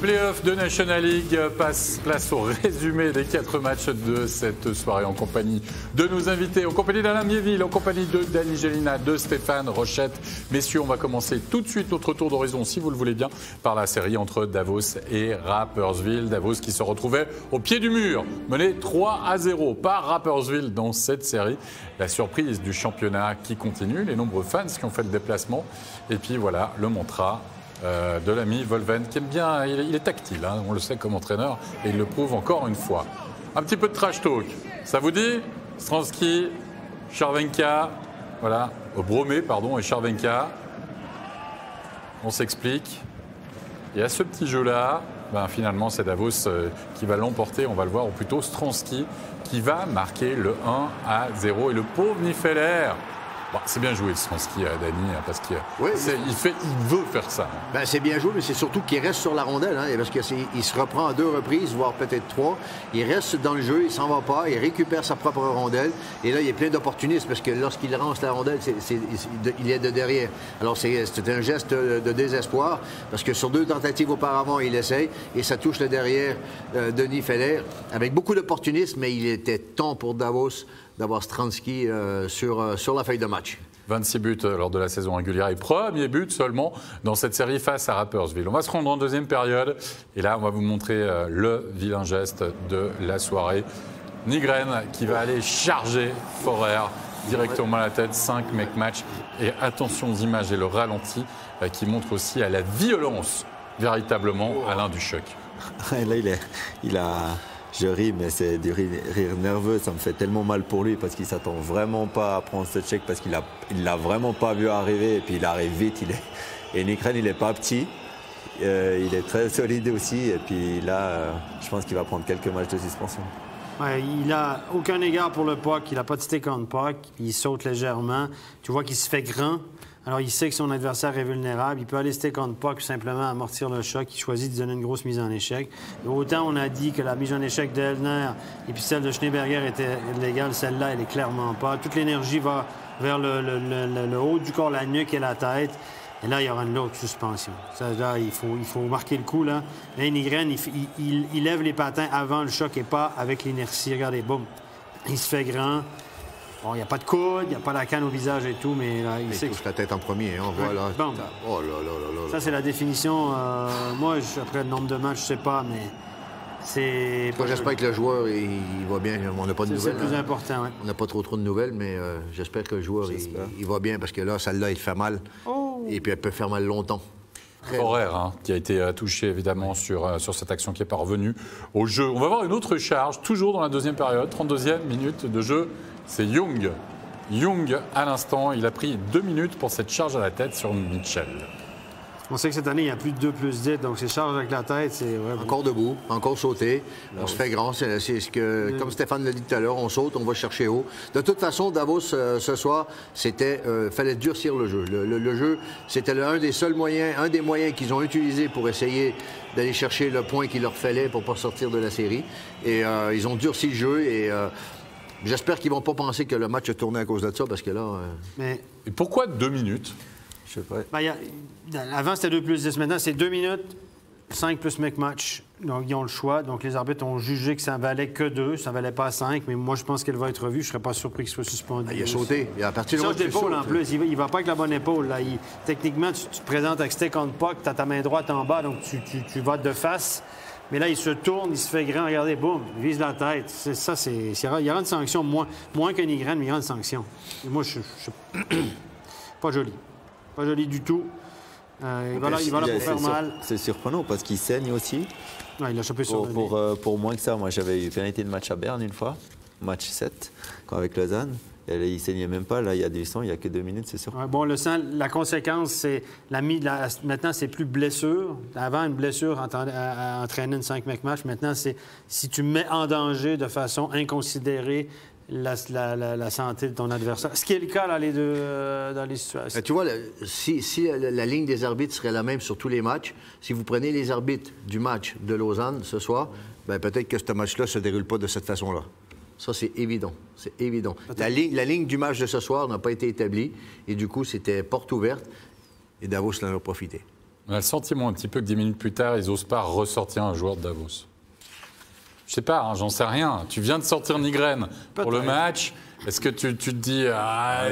Playoff de National League, place au résumé des 4 matchs de cette soirée en compagnie de nos invités, en compagnie d'Alain Miéville, en compagnie de Dany Gélina, de Stéphane Rochette. Messieurs, on va commencer tout de suite notre tour d'horizon, si vous le voulez bien, par la série entre Davos et Rapperswil. Davos qui se retrouvait au pied du mur, mené 3-0 par Rapperswil dans cette série. La surprise du championnat qui continue, les nombreux fans qui ont fait le déplacement. Et puis voilà, le mantra de l'ami Volven, qui aime bien, il est tactile, hein, on le sait comme entraîneur, et il le prouve encore une fois. Un petit peu de trash talk, ça vous dit? Stransky, Chervenka, voilà, Bromé, pardon, et Chervenka. On s'explique. Et à ce petit jeu-là, finalement, c'est Davos qui va l'emporter, on va le voir, ou plutôt Stransky qui va marquer le 1-0. Et le pauvre Nifeler. Bon, c'est bien joué, Stransky, Dany, parce qu'il veut faire ça. C'est bien joué, mais c'est surtout qu'il reste sur la rondelle, hein, parce qu'il se reprend à 2 reprises, voire peut-être 3. Il reste dans le jeu, il s'en va pas, il récupère sa propre rondelle. Et là, il y a plein d'opportunistes, parce que lorsqu'il lance la rondelle, il est de derrière. Alors, c'est un geste de désespoir, parce que sur 2 tentatives auparavant, il essaye, et ça touche le derrière de Nifeler, avec beaucoup d'opportunisme, mais il était temps pour Davos d'avoir Stransky sur la feuille de match. 26 buts lors de la saison régulière et premier but seulement dans cette série face à Rapperswil. On va se rendre en deuxième période et là on va vous montrer le vilain geste de la soirée. Nygren qui va aller charger Forer directement à la tête, 5 make match. Et attention aux images et le ralenti qui montre aussi à la violence véritablement Alain Duchoc. Là il a... Je ris, mais c'est du rire nerveux. Ça me fait tellement mal pour lui parce qu'il ne s'attend vraiment pas à prendre ce check parce qu'il ne l'a vraiment pas vu arriver. Et puis il arrive vite. Et Nygren, il n'est pas petit. Il est très solide aussi. Et puis là, je pense qu'il va prendre quelques matchs de suspension. Ouais, il n'a aucun égard pour le puck. Il n'a pas de stick on puck. Il saute légèrement. Tu vois qu'il se fait grand. Alors, il sait que son adversaire est vulnérable. Il peut aller stick on puck, simplement amortir le choc. Il choisit de donner une grosse mise en échec. Et autant on a dit que la mise en échec d'Ellner et puis celle de Schneeberger était légale, celle-là, elle est clairement pas. Toute l'énergie va vers le haut du corps, la nuque et la tête. Et là, il y aura une autre suspension. Ça, là, il faut marquer le coup, là. Là, Nygren, il lève les patins avant le choc et pas avec l'inertie. Regardez, boum. Il se fait grand. Bon, il n'y a pas de coude, il n'y a pas la canne au visage et tout, mais là, il sait touche la tête en premier, hein, on voit là. Bon. Oh là là là là. Ça, c'est la définition. Moi, après le nombre de matchs, je sais pas, mais c'est... J'espère que le joueur, il va bien. On n'a pas de nouvelles. C'est le plus important, oui. On n'a pas trop de nouvelles, mais j'espère que le joueur, il va bien, parce que là, celle-là, il fait mal. Oh. Et puis, elle peut faire mal longtemps. Forer, qui a été touché évidemment sur cette action qui n'est pas revenue au jeu. On va voir une autre charge, toujours dans la deuxième période, 32e minute de jeu. C'est Young. Young, à l'instant, il a pris 2 minutes pour cette charge à la tête sur Mitchell. On sait que cette année, il y a plus de 2+10, donc ces charges avec la tête, c'est... Ouais, encore debout, encore sauté. On se fait grand. C'est ce que, comme Stéphane l'a dit tout à l'heure, on saute, on va chercher haut. De toute façon, Davos, ce soir, fallait durcir le jeu. Le jeu, c'était un des seuls moyens, un des moyens qu'ils ont utilisé pour essayer d'aller chercher le point qu'il leur fallait pour ne pas sortir de la série. Et ils ont durci le jeu et... j'espère qu'ils ne vont pas penser que le match a tourné à cause de ça, parce que là... Mais... Et pourquoi 2 minutes? Je sais pas. Avant, c'était 2+10. Maintenant, c'est 2 minutes, 5 plus make match. Donc, ils ont le choix. Donc, les arbitres ont jugé que ça ne valait que 2. Ça ne valait pas 5. Mais moi, je pense qu'elle va être revue. Je ne serais pas surpris qu'il soit suspendu. Il a sauté. Il a parti de d'épaule, en plus. Il ne va pas avec la bonne épaule. Là. Techniquement, tu te présentes avec stick on puck. Tu as ta main droite en bas. Donc, tu vas de face. Mais là, il se tourne, il se fait grand. Regardez, boum, il vise la tête. Il y aura une sanction, moins que Nygren, mais il y aura une sanction. Et moi, je pas joli. Pas joli du tout. Il va là pour faire mal. C'est surprenant parce qu'il saigne aussi. Ouais, il a chopé sur pour moins que ça, moi, j'avais eu pénalité de match à Berne une fois, match 7, avec Lausanne. Et là, il ne saignait même pas. Là, il y a du sang, il n'y a que 2 minutes, c'est sûr. Ouais, bon, le sang, la conséquence, c'est maintenant, c'est plus blessure. Avant, une blessure entraînait une 5 make match. Maintenant, c'est si tu mets en danger de façon inconsidérée la santé de ton adversaire. Ce qui est le cas dans les situations. Tu vois, si la ligne des arbitres serait la même sur tous les matchs, si vous prenez les arbitres du match de Lausanne ce soir, peut-être que ce match-là ne se déroule pas de cette façon-là. Ça, c'est évident. C'est évident. La ligne du match de ce soir n'a pas été établie. Et du coup, c'était porte ouverte. Et Davos en a profité. On a le sentiment un petit peu que 10 minutes plus tard, ils n'osent pas ressortir un joueur de Davos. Je sais pas, hein, j'en sais rien. Tu viens de sortir Nygren pour le match. Est-ce que tu te dis,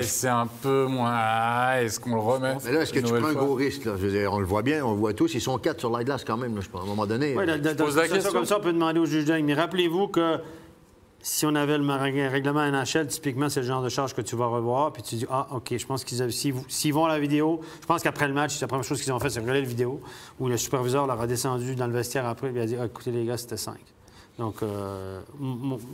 c'est un peu moins, est-ce qu'on le remet? Mais là, est-ce que tu prends un gros risque? Là? Je veux dire, on le voit bien, on le voit tous. Ils sont 4 sur la glace quand même, là, je pense, à un moment donné. Oui, dans une situation comme ça, on peut demander au juge de ligne. Mais rappelez-vous que si on avait le règlement NHL, typiquement, c'est le genre de charge que tu vas revoir. Puis tu dis, OK, je pense s'ils vont à la vidéo, je pense qu'après le match, la première chose qu'ils ont fait, c'est regarder la vidéo, où le superviseur leur a descendu dans le vestiaire après, et il a dit, écoutez, les gars, c'était 5. Donc,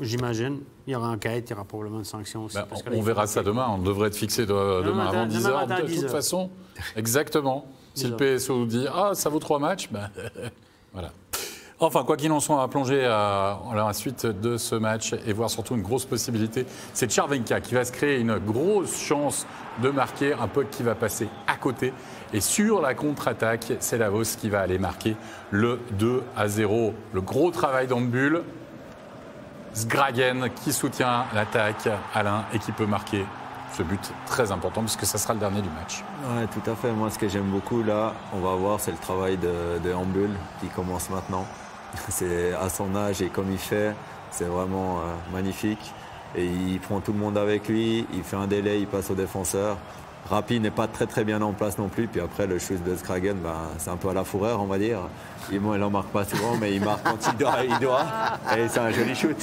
j'imagine, il y aura enquête, il y aura probablement une sanction aussi. On verra ça demain. On devrait être fixé demain avant 10h. De toute façon, exactement. Si le PSO dit « ça vaut 3 matchs », voilà. Enfin, quoi qu'il en soit, on va plonger à la suite de ce match et voir surtout une grosse possibilité. C'est Chervenka qui va se créer une grosse chance de marquer, un puck qui va passer à côté. Et sur la contre-attaque, c'est Davos qui va aller marquer le 2-0. Le gros travail dans le bulle. Zgragen qui soutient l'attaque, Alain, et qui peut marquer ce but très important puisque ça sera le dernier du match. Oui, tout à fait. Moi, ce que j'aime beaucoup là, on va voir, c'est le travail de Hambull qui commence maintenant. C'est à son âge et comme il fait, c'est vraiment magnifique. Et il prend tout le monde avec lui, il fait un délai, il passe au défenseur. Rapi n'est pas très bien en place non plus. Puis après, le shoot de Zgragen, c'est un peu à la fourreur, on va dire. Il n'en marque pas souvent, mais il marque quand il doit. Et c'est un joli shoot.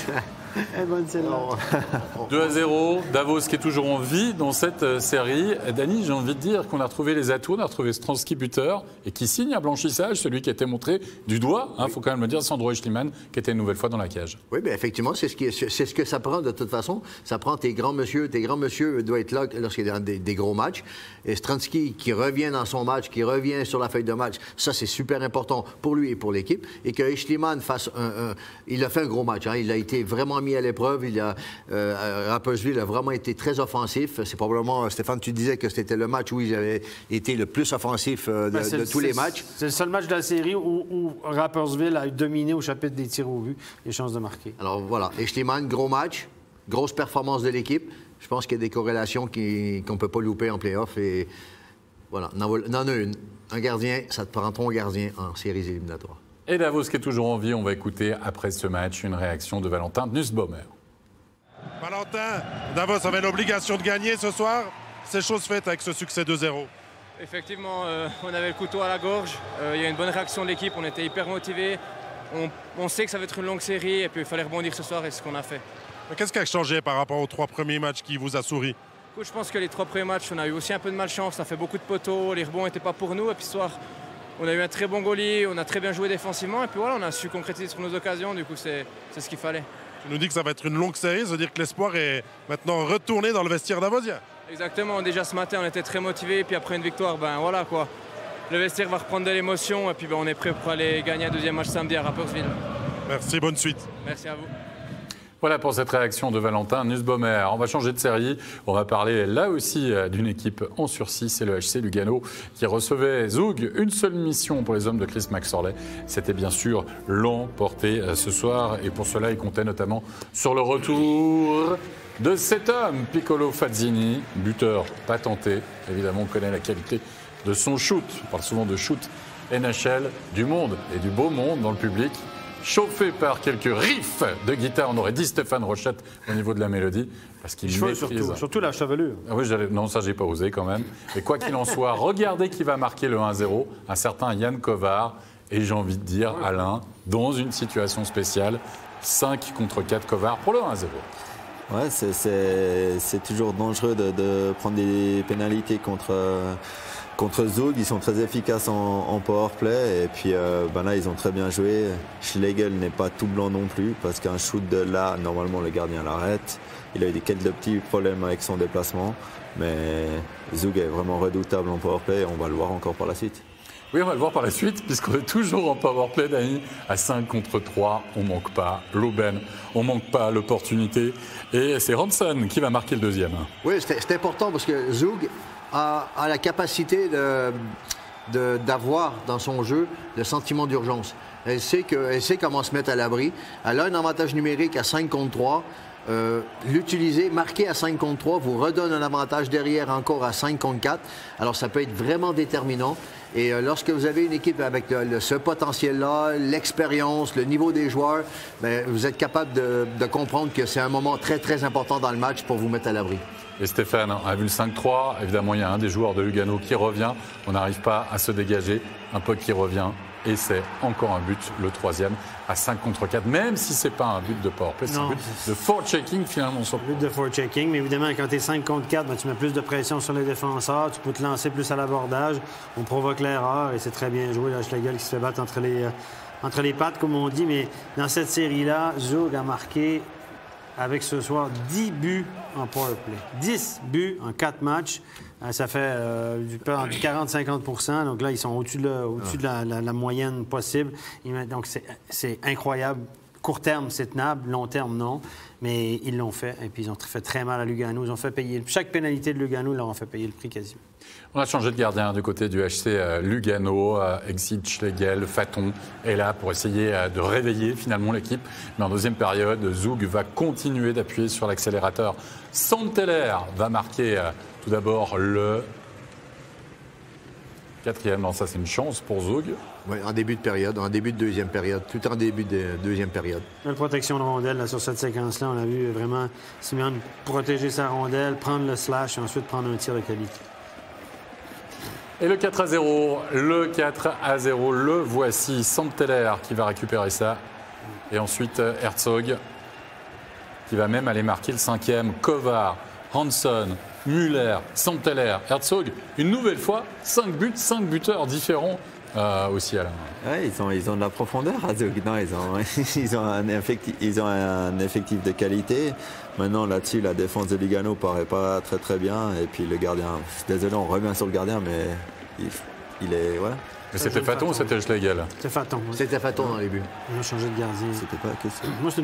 2-0, Davos qui est toujours en vie dans cette série. Dany, j'ai envie de dire qu'on a retrouvé les atouts, on a retrouvé Stransky buteur et qui signe un blanchissage, celui qui a été montré du doigt, il faut quand même le dire, Sandro Eschliman, qui était une nouvelle fois dans la cage. Oui, bien effectivement, c'est ce que ça prend de toute façon. Ça prend tes grands monsieur doivent être là lorsqu'il y a des gros matchs. Et Stransky qui revient dans son match, qui revient sur la feuille de match, ça c'est super important pour lui et pour l'équipe. Et que Eschliman fasse il a fait un gros match, hein. Il a été vraiment mis à l'épreuve. Rapperswil a vraiment été très offensif. C'est probablement, Stéphane, tu disais que c'était le match où il avait été le plus offensif de tous les matchs. C'est le seul match de la série où Rapperswil a dominé au chapitre des tirs au but, les chances de marquer. Alors voilà, Eschliman, gros match, grosse performance de l'équipe. Je pense qu'il y a des corrélations qu'on ne peut pas louper en play-off. Et voilà, on en a une. Un gardien, ça te prend ton gardien en séries éliminatoires. Et Davos qui est toujours en vie, on va écouter après ce match une réaction de Valentin Nussbaumer. Valentin, Davos avait l'obligation de gagner ce soir. C'est chose faite avec ce succès 2-0. Effectivement, on avait le couteau à la gorge. Il y a une bonne réaction de l'équipe, on était hyper motivés. On sait que ça va être une longue série et puis il fallait rebondir ce soir et c'est ce qu'on a fait. Qu'est-ce qui a changé par rapport aux 3 premiers matchs qui vous a souri? Écoute, je pense que les 3 premiers matchs, on a eu aussi un peu de malchance. On a fait beaucoup de poteaux, les rebonds n'étaient pas pour nous. Et puis ce soir, on a eu un très bon goalie, on a très bien joué défensivement. Et puis voilà, on a su concrétiser sur nos occasions. Du coup, c'est ce qu'il fallait. Tu nous dis que ça va être une longue série, ça veut dire que l'espoir est maintenant retourné dans le vestiaire davosien. Exactement, déjà ce matin, on était très motivés. Puis après une victoire, voilà quoi. Le vestiaire va reprendre de l'émotion. Et puis on est prêt pour aller gagner un deuxième match samedi à Rapperswil. Merci, bonne suite. Merci à vous. Voilà pour cette réaction de Valentin Nussbaumer. On va changer de série. On va parler là aussi d'une équipe en sursis. C'est le HC Lugano qui recevait Zug. Une seule mission pour les hommes de Chris McSorley. C'était bien sûr l'emporter ce soir. Et pour cela, il comptait notamment sur le retour de cet homme, Piccolo Fazzini, buteur patenté. Évidemment, on connaît la qualité de son shoot. On parle souvent de shoot NHL, du monde et du beau monde dans le public. Chauffé par quelques riffs de guitare, on aurait dit Stéphane Rochette au niveau de la mélodie, parce qu'il maîtrise. Surtout la chevelure. Ah oui, non, ça j'ai pas osé quand même. Mais quoi qu'il en soit, regardez qui va marquer le 1-0, un certain Yann Kovar. Et j'ai envie de dire, Alain, dans une situation spéciale, 5 contre 4 Kovar pour le 1-0. Ouais, c'est toujours dangereux de prendre des pénalités contre Zug. Ils sont très efficaces en powerplay et puis là ils ont très bien joué. Schlegel n'est pas tout blanc non plus parce qu'un shoot de là, normalement le gardien l'arrête. Il a eu quelques petits problèmes avec son déplacement, mais Zug est vraiment redoutable en powerplay et on va le voir encore par la suite. Oui, on va le voir par la suite, puisqu'on est toujours en powerplay, Dany. À 5 contre 3, on ne manque pas l'aubaine, on ne manque pas l'opportunité. Et c'est Ronson qui va marquer le deuxième. Oui, c'est important parce que Zug a la capacité d'avoir dans son jeu le sentiment d'urgence. Elle sait comment se mettre à l'abri. Elle a un avantage numérique à 5 contre 3. l'utiliser, marquer à 5 contre 3, vous redonne un avantage derrière encore à 5 contre 4. Alors, ça peut être vraiment déterminant. Et lorsque vous avez une équipe avec ce potentiel-là, l'expérience, le niveau des joueurs, bien, vous êtes capable de comprendre que c'est un moment très, très important dans le match pour vous mettre à l'abri. Et Stéphane a vu le 5-3. Évidemment, il y a un des joueurs de Lugano qui revient. On n'arrive pas à se dégager. Un puck qui revient. Et c'est encore un but, le troisième, à 5 contre 4. Même si ce n'est pas un but de powerplay, c'est un but de forechecking finalement. But de forechecking, mais évidemment, quand tu es 5 contre 4, ben, tu mets plus de pression sur les défenseurs. Tu peux te lancer plus à l'abordage. On provoque l'erreur et c'est très bien joué. Là, Schlegel qui se fait battre entre les pattes, comme on dit. Mais dans cette série-là, Zug a marqué avec ce soir 10 buts en powerplay. 10 buts en 4 matchs. Ça fait du 40-50 %. Donc là, ils sont au-dessus de la moyenne possible. Donc, c'est incroyable. Court terme, c'est tenable. Long terme, non. Mais ils l'ont fait. Et puis, ils ont fait très mal à Lugano. Ils ont fait payer... Chaque pénalité de Lugano, ils leur ont fait payer le prix quasiment. On a changé de gardien du côté du HC Lugano. Exit Schlegel, Faton est là pour essayer de réveiller finalement l'équipe. Mais en deuxième période, Zug va continuer d'appuyer sur l'accélérateur. Santeller va marquer tout d'abord le 4e. Non, ça c'est une chance pour Zug. Oui, en début de période, en début de deuxième période, tout en début de deuxième période. Belle protection de rondelle là, sur cette séquence-là. On a vu vraiment Simeone protéger sa rondelle, prendre le slash et ensuite prendre un tir de qualité. Et le 4-0, le voici, Santeller qui va récupérer ça. Et ensuite Herzog qui va même aller marquer le 5e. Kovar, Hanson, Müller, Santeller, Herzog. Une nouvelle fois, 5 buts, 5 buteurs différents aussi à la main. Ouais, ils ont de la profondeur à Zug. Non, ils ont un effectif de qualité. Maintenant, là-dessus, la défense de Lugano paraît pas très très bien. Et puis le gardien, désolé, on revient sur le gardien, mais il est... Voilà. Mais c'était Faton ou c'était Schlegel? C'était Faton. Oui. C'était Faton dans les buts. Ils ont changé de gardien. C'était pas que ça. Moi, c'est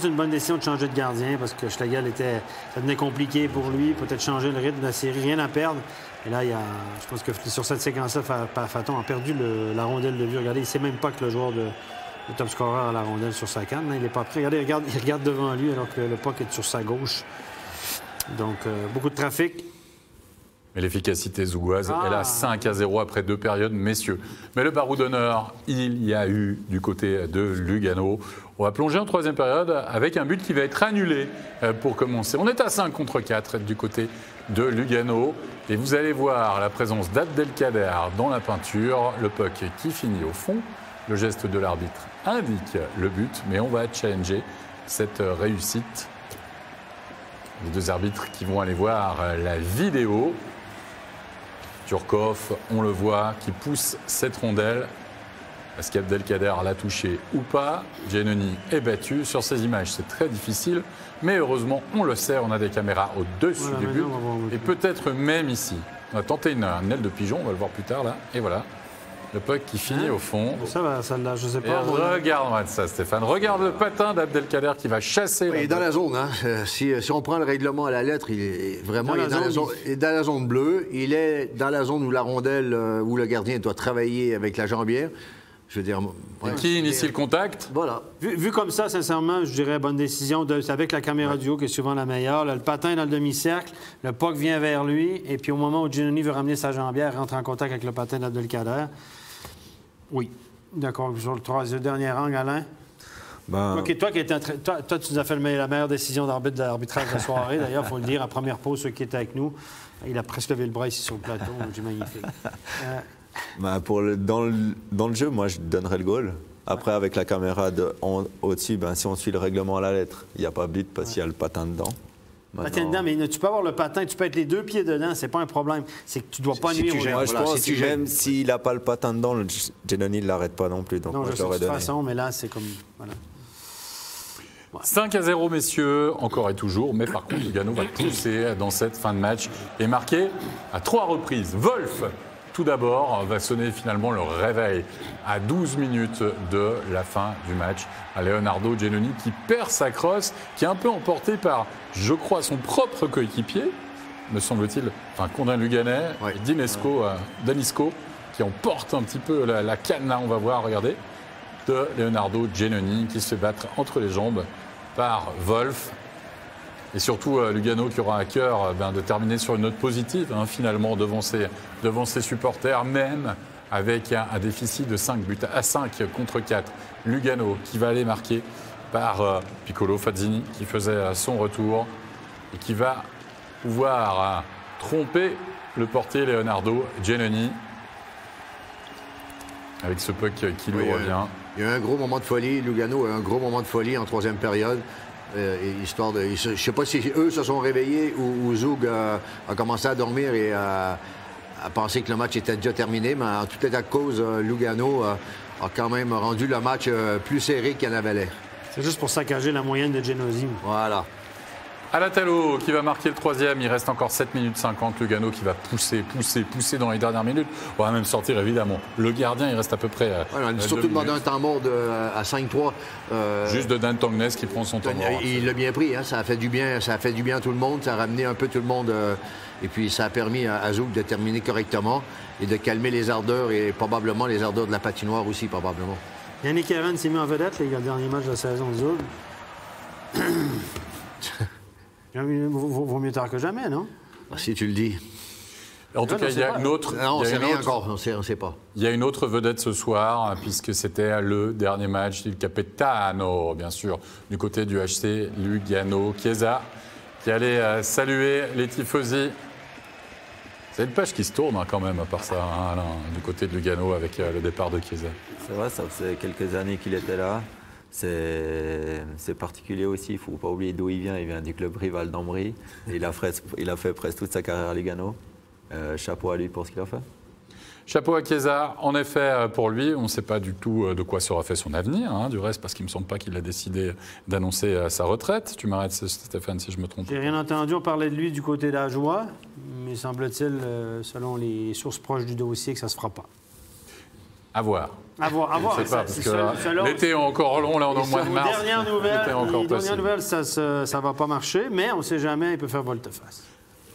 une bonne décision de changer de gardien parce que Schlegel ça devenait compliqué pour lui. Peut-être changer le rythme de la série, rien à perdre. Et là, je pense que sur cette séquence-là, Faton a perdu la rondelle de vue. Regardez, il ne sait même pas que le joueur de top scorer a la rondelle sur sa canne. Il n'est pas prêt. Regardez, il regarde devant lui alors que le puck est sur sa gauche. Donc, beaucoup de trafic. Mais l'efficacité zougoise, elle a 5-0 après 2 périodes, messieurs. Mais le barreau d'honneur, il y a eu du côté de Lugano. On va plonger en 3e période avec un but qui va être annulé pour commencer. On est à 5 contre 4 du côté de Lugano. Et vous allez voir la présence d'Abdelkader dans la peinture. Le puck qui finit au fond. Le geste de l'arbitre indique le but, mais on va challenger cette réussite. Les 2 arbitres qui vont aller voir la vidéo. Turkov, on le voit, qui pousse cette rondelle. Est-ce qu'Abdelkader l'a touché ou pas? Giannoni est battu. Sur ces images, c'est très difficile. Mais heureusement, on le sait, on a des caméras au-dessus du but. Et peut-être même ici. On a tenté une aile de pigeon, on va le voir plus tard là. Et voilà. Le puck qui finit au fond. Ça va, celle-là, je sais pas. Et regarde ça, Stéphane. Regarde le patin d'Abdelkader qui va chasser. Il est dans la zone. Hein. Si on prend le règlement à la lettre, il est vraiment dans la zone bleue. Il est dans la zone où la rondelle, où le gardien doit travailler avec la jambière. Je veux dire, qui initie le contact? Voilà. Vu comme ça, sincèrement, je dirais bonne décision. C'est avec la caméra du haut qui est souvent la meilleure. Là, le patin est dans le demi-cercle, le puck vient vers lui, et puis au moment où Giannoni veut ramener sa jambière, il rentre en contact avec le patin d'Abdelkader. Oui. D'accord. Sur le dernier angle, Alain? OK, toi, tu nous as fait la meilleure décision d'arbitrage de la soirée. D'ailleurs, il faut le dire, à première pause, ceux qui étaient avec nous, il a presque levé le bras ici sur le plateau. C'est magnifique. Dans le jeu, moi, je donnerais le goal. Après, avec la caméra au-dessus, si on suit le règlement à la lettre, il n'y a pas but parce qu'il y a le patin dedans. Patin dedans, mais tu peux avoir le patin, tu peux être les 2 pieds dedans, c'est pas un problème. C'est que tu dois pas nuire au jeu. Moi, je pense que même s'il n'a pas le patin dedans, Giannoni ne l'arrête pas non plus. Donc non, moi, je sais de toute façon, mais là, c'est comme... Voilà. 5-0, messieurs, encore et toujours. Mais par contre, Lugano va pousser dans cette fin de match et marquer à 3 reprises. Wolf, tout d'abord, va sonner finalement le réveil à 12 minutes de la fin du match. À Leonardo Giannoni qui perd sa crosse, qui est un peu emporté par, je crois, son propre coéquipier, me semble-t-il, Condin Luganais, Danisco, qui emporte un petit peu la canne, là, on va voir, regardez, de Leonardo Giannoni qui se fait battre entre les jambes par Wolf. Et surtout, Lugano qui aura à cœur de terminer sur une note positive, finalement, devant ses supporters, même avec un déficit de 5 buts à 5 contre 4. Lugano qui va aller marquer par Piccolo Fazzini qui faisait son retour et qui va pouvoir tromper le portier Leonardo Giannoni avec ce puck qui lui revient. Il y a eu un gros moment de folie. Lugano a eu un gros moment de folie en troisième période. Histoire de, je ne sais pas si eux se sont réveillés ou Zug a commencé à dormir et à penser que le match était déjà terminé. Mais en tout état de cause, Lugano a quand même rendu le match plus serré qu'il en avait l'air. C'est juste pour saccager la moyenne de Genossi. Voilà. Alatalo qui va marquer le troisième. Il reste encore 7 minutes 50. Lugano qui va pousser dans les dernières minutes. On va même sortir évidemment. Le gardien, il reste à peu près. On a surtout demandé un temps mort à 5-3. Juste de Dan Tongnes qui prend son temps mort. Il l'a bien pris. Ça a fait du bien. Ça a fait du bien à tout le monde. Ça a ramené un peu tout le monde. Et puis ça a permis à Zouk de terminer correctement et de calmer les ardeurs et probablement les ardeurs de la patinoire aussi, probablement. Yannick Aaron s'est mis en vedette, le dernier match de la saison de Zouk. Vaut mieux tard que jamais, non? Si tu le dis. En tout cas, il y a une autre. Non, on ne sait rien encore, on ne sait pas. Il y a une autre vedette ce soir, puisque c'était le dernier match du Capitano, bien sûr, du côté du HC Lugano. Chiesa, qui allait saluer les tifosi. C'est une page qui se tourne quand même, à part ça, Alain, du côté de Lugano, avec le départ de Chiesa. C'est vrai, ça faisait quelques années qu'il était là. C'est particulier aussi, il ne faut pas oublier d'où il vient du club rival d'Ambry. Il a fait presque toute sa carrière à Lugano. Chapeau à lui pour ce qu'il a fait. Chapeau à Chiesa. En effet, pour lui, on ne sait pas du tout de quoi sera fait son avenir. Du reste, parce qu'il ne me semble pas qu'il a décidé d'annoncer sa retraite. Tu m'arrêtes, Stéphane, si je me trompe. J'ai rien entendu, on parlait de lui du côté d'Ajoie, mais semble-t-il, selon les sources proches du dossier, que ça ne se fera pas. À voir. À voir. Je ne sais pas, parce que l'été est encore long, là on est au mois de mars. Les dernières nouvelles, ça ne va pas marcher, mais on ne sait jamais, il peut faire volte-face.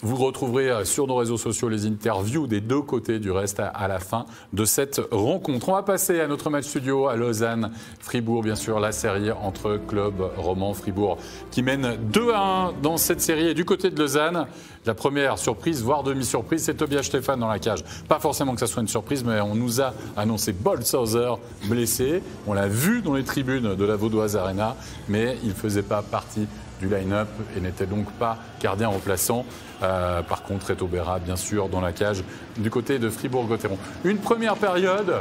Vous retrouverez sur nos réseaux sociaux les interviews des deux côtés du reste à la fin de cette rencontre. On va passer à notre match studio à Lausanne. Fribourg, bien sûr, la série entre club roman Fribourg qui mène 2-1 dans cette série. Et du côté de Lausanne, la première surprise, voire demi-surprise, c'est Tobias Stéphane dans la cage. Pas forcément que ça soit une surprise, mais on nous a annoncé Bolshauser blessé. On l'a vu dans les tribunes de la Vaudoise Arena, mais il ne faisait pas partie du line-up et n'était donc pas gardien remplaçant. Par contre, Eto Berra, bien sûr, dans la cage du côté de Fribourg-Gotteron. Une première période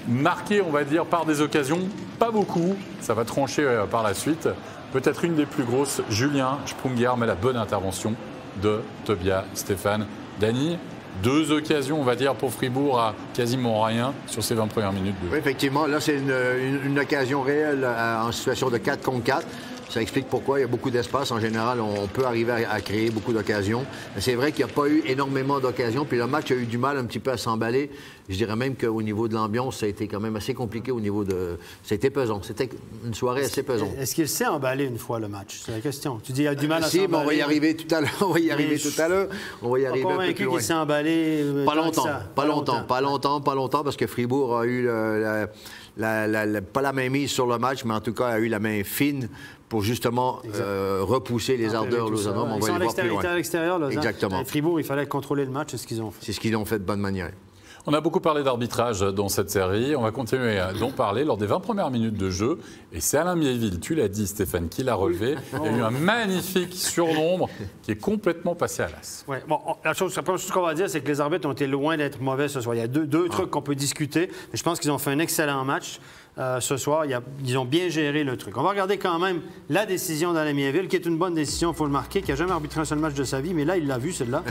marquée, on va dire, par des occasions, pas beaucoup. Ça va trancher par la suite. Peut-être une des plus grosses, Julien Sprunger, mais la bonne intervention de Tobias Stéphane. Dany, 2 occasions, on va dire, pour Fribourg à quasiment rien sur ces 20 premières minutes. Oui, effectivement. Là, c'est une occasion réelle en situation de 4 contre 4. Ça explique pourquoi il y a beaucoup d'espace. En général, on peut arriver à créer beaucoup d'occasions. Mais c'est vrai qu'il n'y a pas eu énormément d'occasions. Puis le match a eu du mal un petit peu à s'emballer. Je dirais même qu'au niveau de l'ambiance, ça a été quand même assez compliqué au niveau de... C'était pesant. C'était une soirée assez pesante. Est-ce qu'il s'est emballé une fois le match? C'est la question. Tu dis qu'il y a du mal à s'emballer. Si, mais on va y arriver tout à l'heure. On va y arriver tout à l'heure. On va y arriver un peu plus loin. Qu'il s'est emballé. Pas longtemps, parce que Fribourg a eu pas la main mise sur le match, mais en tout cas a eu la main fine pour justement repousser les ardeurs lausannois. On va les voir plus loin. À l'extérieur, Lausanne. Exactement. Fribourg, il fallait contrôler le match, c'est ce qu'ils ont fait. C'est ce qu'ils ont fait de bonne manière. On a beaucoup parlé d'arbitrage dans cette série. On va continuer d'en parler lors des 20 premières minutes de jeu. Et c'est Alain Miéville, tu l'as dit, Stéphane, qui l'a relevé. Il y a eu un magnifique surnombre qui est complètement passé à l'as. Ouais, bon, la première chose qu'on va dire, c'est que les arbitres ont été loin d'être mauvais ce soir. Il y a deux trucs qu'on peut discuter. Mais je pense qu'ils ont fait un excellent match. Ce soir, ils ont bien géré le truc. On va regarder quand même la décision d'Alain Miéville, qui est une bonne décision, il faut le marquer, qui n'a jamais arbitré un seul match de sa vie, mais là, il l'a vu, celle-là.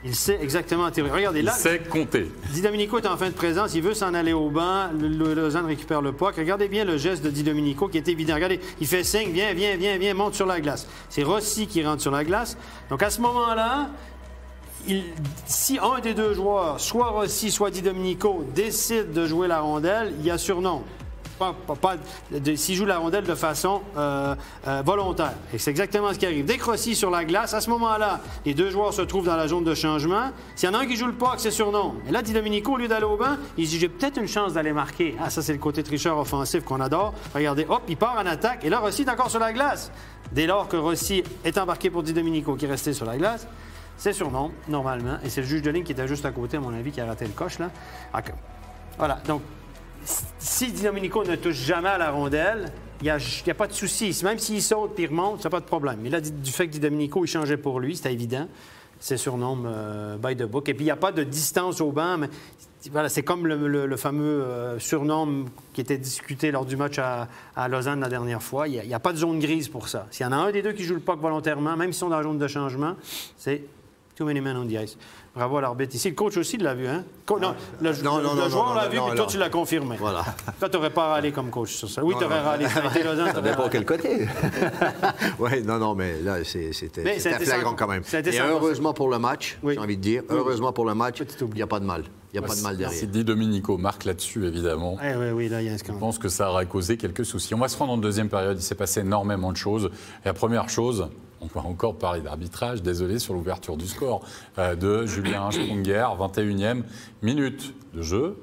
Il sait exactement en théorie. Regardez, là, il sait compter. Di Domenico est en fin de présence, il veut s'en aller au banc, Lausanne récupère le puck. Regardez bien le geste de Di Domenico qui est évident. Regardez, il fait signe, viens, monte sur la glace. C'est Rossi qui rentre sur la glace. Donc à ce moment-là, si un des deux joueurs, soit Rossi, soit Di Domenico, décide de jouer la rondelle, il y a surnom. s'il joue la rondelle de façon volontaire. Et c'est exactement ce qui arrive. Dès que Rossi est sur la glace, à ce moment-là, les deux joueurs se trouvent dans la zone de changement. S'il y en a un qui joue le puck, c'est surnom. Et là, Di Domenico, au lieu d'aller au banc, il se dit, j'ai peut-être une chance d'aller marquer. Ah, ça, c'est le côté tricheur offensif qu'on adore. Regardez, hop, il part en attaque. Et là, Rossi est encore sur la glace. Dès lors que Rossi est embarqué pour Di Domenico, qui est resté sur la glace, c'est surnom, normalement. Et c'est le juge de ligne qui était juste à côté, à mon avis, qui a raté le coche, là. Okay. Voilà, donc, si Di Domenico ne touche jamais à la rondelle, il n'y a pas de souci. Même s'il saute et il remonte, ça n'a pas de problème. Mais là, du fait que Di Domenico, il changeait pour lui, c'était évident. C'est surnom by the book. Et puis, il n'y a pas de distance au banc. Mais, voilà, c'est comme le fameux surnom qui était discuté lors du match à Lausanne la dernière fois. Il n'y a pas de zone grise pour ça. S'il y en a un des deux qui joue le puck volontairement, même s'ils sont dans la zone de changement, c'est too many men on the ice. Bravo à l'arbitre ici. Le coach aussi l'a vu, hein? Le joueur l'a vu, puis toi, tu l'as confirmé. Voilà. Toi, tu n'aurais pas râlé comme coach sur ça. Oui, tu aurais râlé. Ça dépend quel côté. Oui, non, mais là, c'était flagrant quand même. Et heureusement pour le match, j'ai envie de dire, heureusement pour le match, il n'y a pas de mal. Il n'y a pas de mal derrière. Si Di Domenico marque là-dessus, évidemment, oui, là, il y a un scandale. Je pense que ça aurait causé quelques soucis. On va se rendre en deuxième période. Il s'est passé énormément de choses. Et la première chose, on va encore parler d'arbitrage, désolé, sur l'ouverture du score de Julien Sprunger, 21e minute de jeu.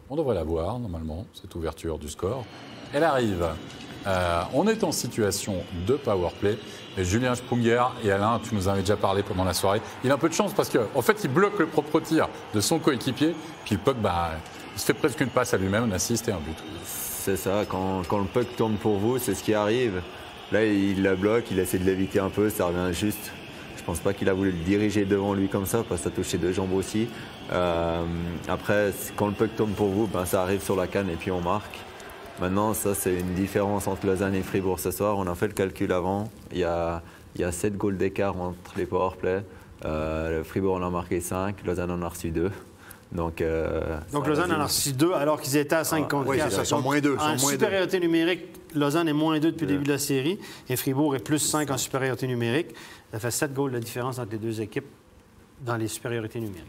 On devrait la voir, normalement, cette ouverture du score. Elle arrive. On est en situation de power play. Et Julien Sprunger, et Alain, tu nous en avais déjà parlé pendant la soirée, il a un peu de chance parce qu'en fait, il bloque le propre tir de son coéquipier. Puis le puck, il se fait presque une passe à lui-même, un assist et un but. C'est ça, quand le puck tourne pour vous, c'est ce qui arrive. Là, il la bloque, il essaie de l'éviter un peu, ça revient juste. Je pense pas qu'il a voulu le diriger devant lui comme ça, parce que ça touche ses deux jambes aussi. Après, quand le puck tourne pour vous, ça arrive sur la canne et puis on marque. Maintenant, ça, c'est une différence entre Lausanne et Fribourg ce soir. On a fait le calcul avant. Il y a 7 goals d'écart entre les powerplays. Fribourg en a marqué 5, Lausanne en a reçu 2. Donc Lausanne en a reçu 2 alors qu'ils étaient à 5 contre 4. Ils sont moins 2. En supériorité numérique, Lausanne est moins 2 depuis le début de la série et Fribourg est plus 5 en supériorité numérique. Ça fait 7 goals de différence entre les deux équipes dans les supériorités numériques.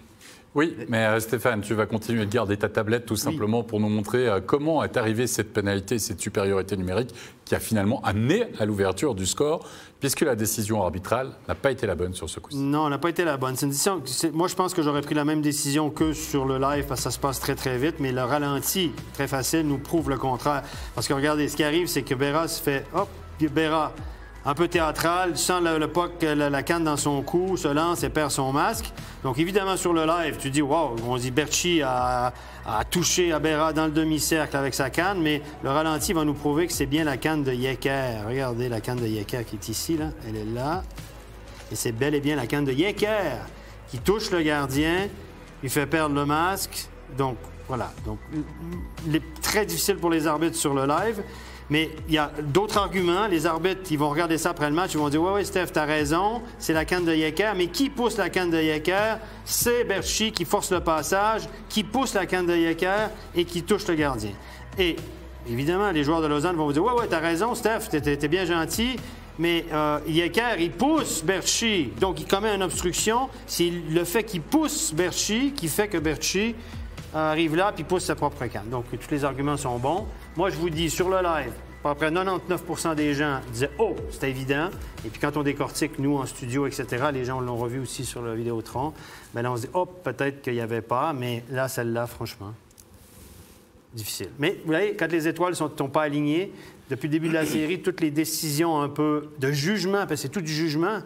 Oui, mais Stéphane, tu vas continuer de garder ta tablette tout simplement pour nous montrer comment est arrivée cette pénalité, cette supériorité numérique qui a finalement amené à l'ouverture du score, puisque la décision arbitrale n'a pas été la bonne sur ce coup-ci. Non, elle n'a pas été la bonne. C'est une décision, moi, je pense que j'aurais pris la même décision que sur le live parce que ça se passe très, très vite, mais le ralenti, très facile, nous prouve le contraire. Parce que regardez, ce qui arrive, c'est que Berra se fait, hop, Berra, un peu théâtral, sent le puck, la canne dans son cou, se lance et perd son masque. Donc, évidemment, sur le live, tu dis, wow, on dit Berchi a touché à Berra dans le demi-cercle avec sa canne, mais le ralenti va nous prouver que c'est bien la canne de Yecker. Regardez la canne de Yecker qui est ici, là. Elle est là. Et c'est bel et bien la canne de Yecker qui touche le gardien, lui fait perdre le masque. Donc, voilà. Donc, très difficile pour les arbitres sur le live. Mais il y a d'autres arguments. Les arbitres, ils vont regarder ça après le match. Ils vont dire, oui, Steph, t'as raison. C'est la canne de Yecker. Mais qui pousse la canne de Yecker? C'est Berchi qui force le passage, qui pousse la canne de Yecker et qui touche le gardien. Et évidemment, les joueurs de Lausanne vont vous dire, ouais, t'as raison, Steph, t'es bien gentil. Mais Yecker, il pousse Berchi. Donc, il commet une obstruction. C'est le fait qu'il pousse Berchi qui fait que Berchi arrive là puis pousse sa propre canne. Donc, tous les arguments sont bons. Moi, je vous dis, sur le live, à peu près 99% des gens disaient « Oh, c'est évident ». Et puis quand on décortique, nous, en studio, etc., les gens l'ont revu aussi sur le Vidéotron, bien là, on se dit « Oh, peut-être qu'il n'y avait pas ». Mais là, celle-là, franchement, difficile. Mais vous voyez, quand les étoiles ne sont pas alignées, depuis le début de la série, toutes les décisions un peu de jugement, parce que c'est tout du jugement,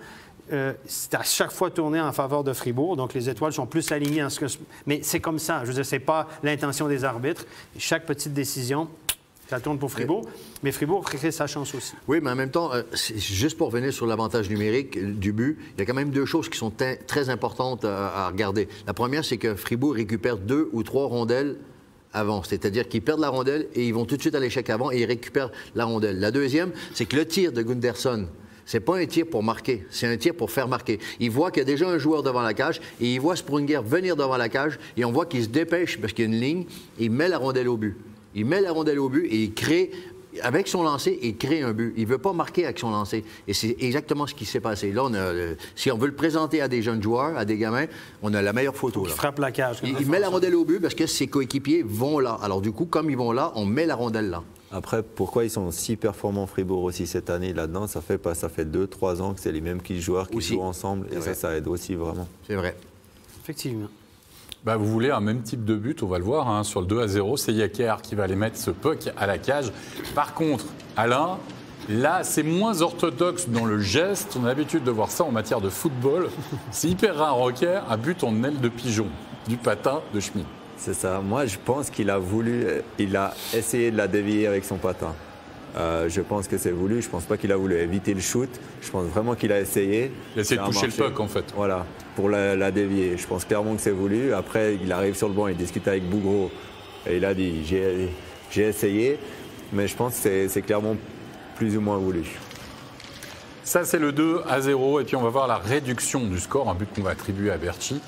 c'est à chaque fois tourné en faveur de Fribourg. Donc, les étoiles sont plus alignées en ce que... Mais c'est comme ça. Je veux dire, ce n'est pas l'intention des arbitres. Et chaque petite décision, ça tourne pour Fribourg. Mais Fribourg crée sa chance aussi. Oui, mais en même temps, juste pour revenir sur l'avantage numérique du but, il y a quand même deux choses qui sont très importantes à regarder. La première, c'est que Fribourg récupère 2 ou 3 rondelles avant. C'est-à-dire qu'ils perdent la rondelle et ils vont tout de suite à l'échec avant et ils récupèrent la rondelle. La deuxième, c'est que le tir de Gunderson, c'est pas un tir pour marquer, c'est un tir pour faire marquer. Il voit qu'il y a déjà un joueur devant la cage et il voit Sprunger venir devant la cage et on voit qu'il se dépêche parce qu'il y a une ligne et il met la rondelle au but. Il met la rondelle au but et il crée, avec son lancer, il crée un but. Il ne veut pas marquer avec son lancer. Et c'est exactement ce qui s'est passé. Là, si on veut le présenter à des jeunes joueurs, à des gamins, on a la meilleure photo. Là. Il frappe la cage. Il met la rondelle au but parce que ses coéquipiers vont là. Alors du coup, comme ils vont là, on met la rondelle là. Après, pourquoi ils sont si performants Fribourg aussi cette année là-dedans, ça fait 2-3 ans que c'est les mêmes joueurs qui jouent ensemble et ça aide aussi vraiment. C'est vrai. Effectivement. Bah, vous voulez un même type de but, on va le voir, hein, sur le 2-0, c'est Yaker qui va aller mettre ce puck à la cage. Par contre, Alain, là, c'est moins orthodoxe dans le geste. On a l'habitude de voir ça en matière de football. C'est hyper rare, Rocker, un but en aile de pigeon, du patin de Schmid. C'est ça. Moi, je pense qu'il a essayé de la dévier avec son patin. Je pense que c'est voulu. Je pense pas qu'il a voulu éviter le shoot. Je pense vraiment qu'il a essayé. Il a essayé de toucher le puck, en fait. Voilà, pour la dévier. Je pense clairement que c'est voulu. Après, il arrive sur le banc, il discute avec Bougro. Et il a dit, j'ai essayé. Mais je pense que c'est clairement plus ou moins voulu. Ça, c'est le 2-0. Et puis, on va voir la réduction du score, un but qu'on va attribuer à Berchi.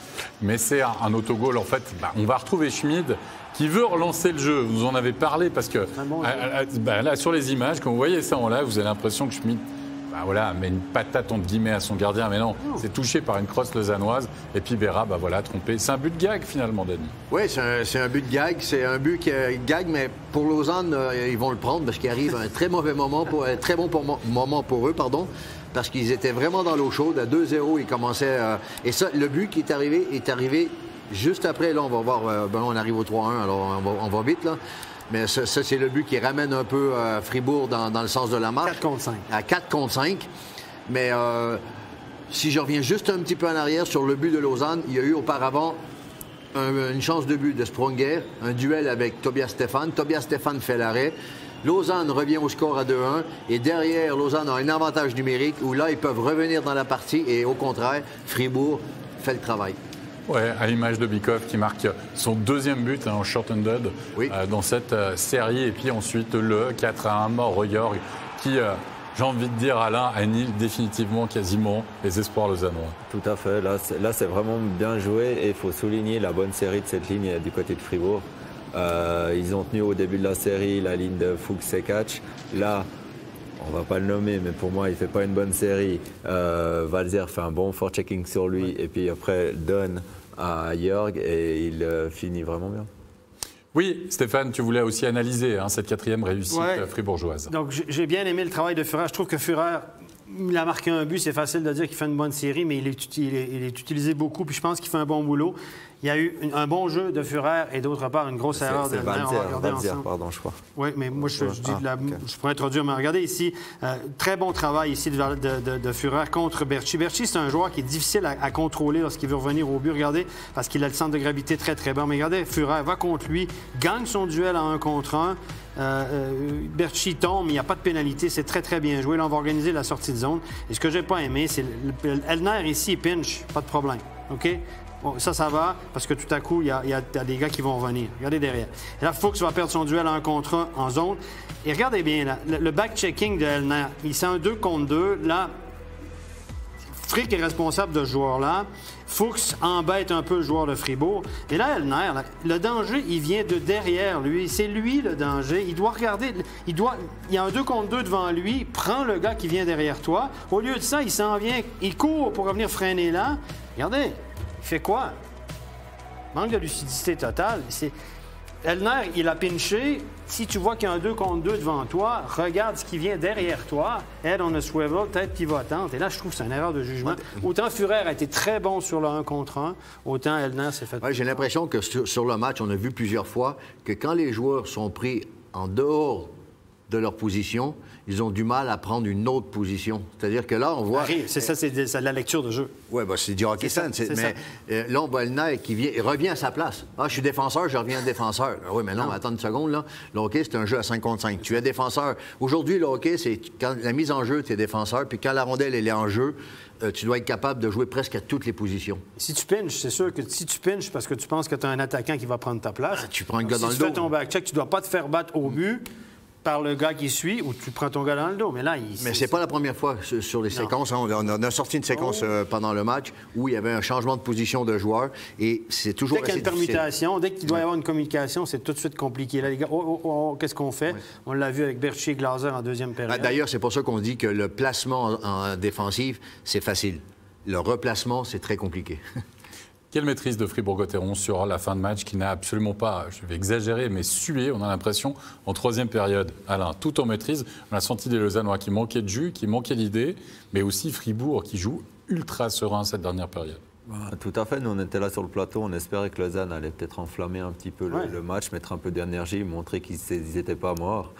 Mais c'est un autogol. En fait, on va retrouver Schmid qui veut relancer le jeu. Vous en avez parlé parce que là, sur les images, quand vous voyez ça en live, vous avez l'impression que Schmid met une patate entre guillemets à son gardien. Mais non, c'est touché par une crosse lausannoise. Et puis Berra, trompé. C'est un but de gag finalement, Denis. Oui, c'est un but de gag. C'est un but qui est gag, mais pour Lausanne, ils vont le prendre parce qu'il arrive à un très mauvais moment, très bon moment pour eux, pardon. Parce qu'ils étaient vraiment dans l'eau chaude. À 2-0, ils commençaient... et ça, le but qui est arrivé juste après. Là, on va voir... on arrive au 3-1, alors on va vite, là. Mais ça c'est le but qui ramène un peu Fribourg dans le sens de la marche. 4 contre 5. À 4 contre 5. Mais si je reviens juste un petit peu en arrière sur le but de Lausanne, il y a eu auparavant une chance de but de Sprunger, un duel avec Tobias Stefan. Tobias Stefan fait l'arrêt. Lausanne revient au score à 2-1 et derrière, Lausanne a un avantage numérique où là, ils peuvent revenir dans la partie et au contraire, Fribourg fait le travail. Ouais, à l'image de Bikov qui marque son deuxième but en short-handed dans cette série. Et puis ensuite le 4-1, Mauro-Jorg qui, j'ai envie de dire, Alain, annule définitivement quasiment les espoirs lausannois. Tout à fait. Là c'est vraiment bien joué et il faut souligner la bonne série de cette ligne du côté de Fribourg. Ils ont tenu au début de la série la ligne de Fuchs-Sekac. Là, on va pas le nommer, mais pour moi, il fait pas une bonne série. Walzer fait un bon forechecking sur lui et puis après donne à Jorg et il finit vraiment bien. Oui, Stéphane, tu voulais aussi analyser cette quatrième réussite fribourgeoise. Donc, j'ai bien aimé le travail de Führer. Je trouve que Führer, il a marqué un but. C'est facile de dire qu'il fait une bonne série, mais il est utilisé beaucoup. Puis je pense qu'il fait un bon boulot. Il y a eu un bon jeu de Führer et d'autre part une grosse erreur de Walzer, pardon, je crois. Oui, mais moi je pourrais introduire, mais regardez ici, très bon travail ici de Führer contre Berchi. Berchi, c'est un joueur qui est difficile à contrôler lorsqu'il veut revenir au but, regardez, parce qu'il a le centre de gravité très très bas. Mais regardez, Führer va contre lui, gagne son duel à 1 contre 1. Berchi tombe, mais il n'y a pas de pénalité, c'est très très bien joué. Là, on va organiser la sortie de zone. Et ce que j'ai pas aimé, c'est Elner ici, pinch, pas de problème, OK? Bon, ça va, parce que tout à coup, il y a des gars qui vont revenir. Regardez derrière. Et là, Fuchs va perdre son duel à 1 contre 1 en zone. Et regardez bien, là, le back-checking de Elner, il c'est un 2 contre 2. Là, Frick est responsable de ce joueur-là. Fuchs embête un peu le joueur de Fribourg. Et là, Elner, le danger, il vient de derrière lui. C'est lui le danger. Il doit regarder. Il y a un 2 contre 2 devant lui. Prends le gars qui vient derrière toi. Au lieu de ça, il s'en vient. Il court pour revenir freiner là. Regardez. Il fait quoi? Manque de lucidité totale. Elner, il a pinché. Si tu vois qu'il y a un 2 contre 2 devant toi, regarde ce qui vient derrière toi. Head on a swivel, tête pivotante. Et là, je trouve que c'est une erreur de jugement. Autant Führer a été très bon sur le 1 contre 1, autant Elner s'est fait... Ouais, j'ai l'impression que sur le match, on a vu plusieurs fois que quand les joueurs sont pris en dehors de leur position, ils ont du mal à prendre une autre position. C'est-à-dire que là, on voit... C'est la lecture de jeu. Oui, c'est du hockey sense. Mais là, on voit le Elner qui revient à sa place. Ah, je suis défenseur, je reviens défenseur. Oui, mais non, attends une seconde, là. Le hockey, c'est un jeu à 5 contre 5. Tu es défenseur. Aujourd'hui, le hockey, c'est quand la mise en jeu, tu es défenseur. Puis quand la rondelle, elle est en jeu, tu dois être capable de jouer presque à toutes les positions. Si tu pinches, c'est sûr que si tu pinches parce que tu penses que tu as un attaquant qui va prendre ta place... tu prends un gars dans le dos. Si tu fais ton back-check, tu ne dois pas te faire battre au but... par le gars qui suit ou tu prends ton gars dans le dos. Mais là, c'est pas la première fois sur les séquences. Hein. On a sorti une séquence pendant le match où il y avait un changement de position de joueur et c'est toujours dès qu'il y a une permutation, dès qu'il doit y avoir une communication, c'est tout de suite compliqué. Là, les gars, qu'est-ce qu'on fait? Ouais. On l'a vu avec Berchi et Glaser en deuxième période. D'ailleurs, c'est pour ça qu'on dit que le placement en défensive, c'est facile. Le replacement, c'est très compliqué. Quelle maîtrise de Fribourg-Gotteron sur la fin de match qui n'a absolument pas, je vais exagérer, mais sué, on a l'impression, en troisième période. Alain, tout en maîtrise. On a senti des Lausannois qui manquaient de jus, qui manquaient d'idées, mais aussi Fribourg qui joue ultra serein cette dernière période. Tout à fait, nous on était là sur le plateau, on espérait que Lausanne allait peut-être enflammer un petit peu le match, mettre un peu d'énergie, montrer qu'ils n'étaient pas morts.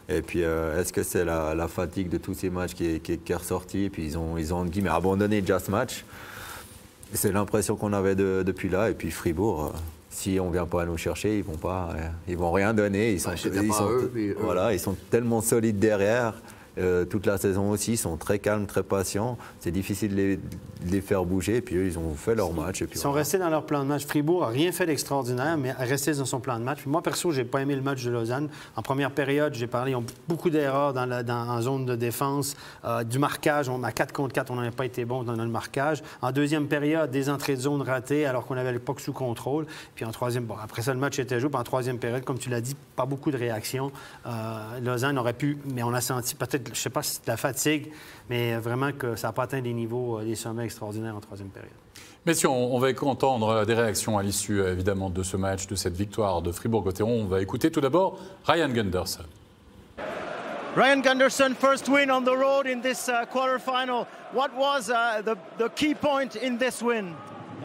Et puis est-ce que c'est la fatigue de tous ces matchs qui est ressortie, et puis ils ont guillemets, abandonné déjà ce match. C'est l'impression qu'on avait depuis là. Et puis Fribourg, si on ne vient pas nous chercher, ils vont rien donner. Ils sont tellement solides derrière. Toute la saison aussi, ils sont très calmes, très patients. C'est difficile de les faire bouger. Et puis eux, ils ont fait leur match. Et puis, ils sont restés dans leur plan de match. Fribourg n'a rien fait d'extraordinaire, mais est resté dans son plan de match. Puis moi, perso, je n'ai pas aimé le match de Lausanne. En première période, j'ai parlé, ils ont beaucoup d'erreurs en zone de défense. Du marquage, à 4 contre 4, on n'avait pas été bon dans le marquage. En deuxième période, des entrées de zone ratées alors qu'on avait l'époque sous contrôle. Puis en troisième, après ça, le match était joué. Puis en troisième période, comme tu l'as dit, pas beaucoup de réactions. Lausanne aurait pu, mais on a senti peut-être, je ne sais pas si c'est de la fatigue, mais vraiment que ça n'a pas atteint des niveaux, des sommets extraordinaires en troisième période. Messieurs, on va entendre des réactions à l'issue, évidemment, de ce match, de cette victoire de Fribourg-Gotteron. On va écouter tout d'abord Ryan Gunderson. Ryan Gunderson, first win on the road in this quarterfinal. What was the key point in this win?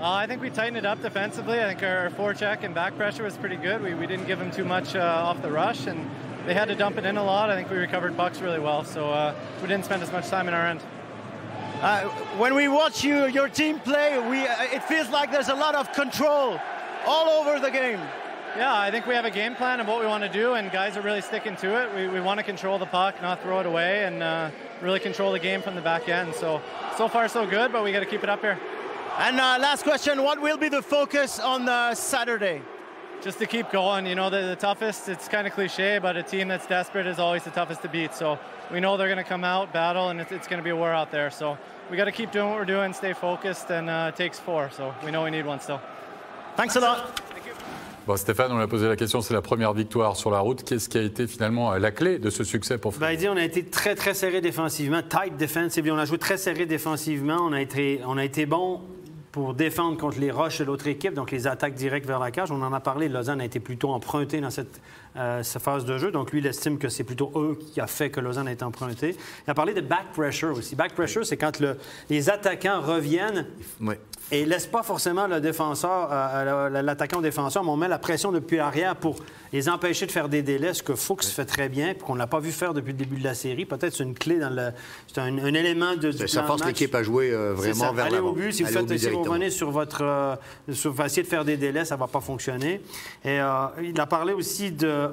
I think we tightened it up defensively. I think our forecheck and back pressure was pretty good. We didn't give them too much off the rush, and they had to dump it in a lot. I think we recovered pucks really well, so we didn't spend as much time in our end. When we watch your team play, it feels like there's a lot of control all over the game. Yeah, I think we have a game plan of what we want to do, and guys are really sticking to it. We want to control the puck, not throw it away, and really control the game from the back end. So far so good, but we got to keep it up here. And last question, what will be the focus on Saturday? Just to keep going. You know, the toughest, it's kind of cliche, but a team that's desperate is always the toughest to beat. So we know they're going to come out, battle, and it's going to be a war out there. So we got to keep doing what we're doing, stay focused, and it takes 4. So we know we need one still. Thanks a lot. Bon, Stéphane, on a posé la question, c'est la première victoire sur la route. Qu'est-ce qui a été finalement la clé de ce succès pour Fribourg? Il dit on a été très, très serré défensivement, tight defensively. On a joué très serré défensivement. On a été bon pour défendre contre les rushs de l'autre équipe, donc les attaques directes vers la cage. On en a parlé, Lausanne a été plutôt emprunté dans cette phase de jeu. Donc lui, il estime que c'est plutôt eux qui a fait que Lausanne a été emprunté. Il a parlé de back pressure aussi. Back pressure, c'est quand les attaquants reviennent et ne laissent pas forcément le défenseur, l'attaquant au défenseur, mais on met la pression depuis l'arrière pour les empêcher de faire des délais, ce que Fuchs fait très bien, puis qu'on ne l'a pas vu faire depuis le début de la série. Peut-être c'est une clé c'est un élément du plan ça force l'équipe à jouer vraiment vers l'avant. Allez au but, si vous revenez sur votre... vous essayer de faire des délais, ça ne va pas fonctionner. Et il a parlé aussi de...